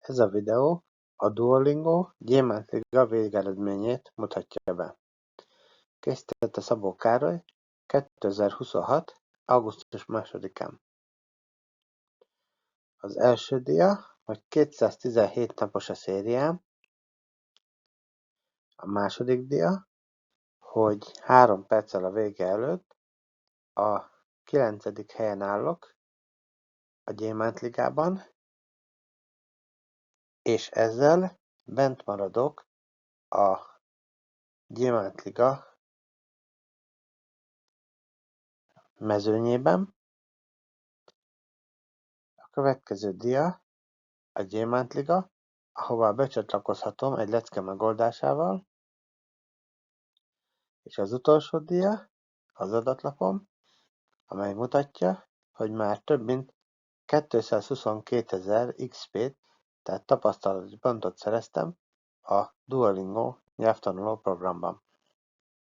Ez a videó a Duolingo Gyémántliga végeredményét mutatja be. Készítette Szabó Károly 2026. augusztus 2-án. Az első dia, hogy 217 napos a szériám. A második dia, hogy 3 perccel a vége előtt a 9. helyen állok a Gyémántligában, és ezzel bent maradok a Gyémántliga mezőnyében. A következő dia a Gyémántliga, ahová becsatlakozhatom egy lecke megoldásával, és az utolsó dia az adatlapom, amely mutatja, hogy már több mint 222.000 XP-t, tehát tapasztalati pontot szereztem a Duolingo nyelvtanuló programban.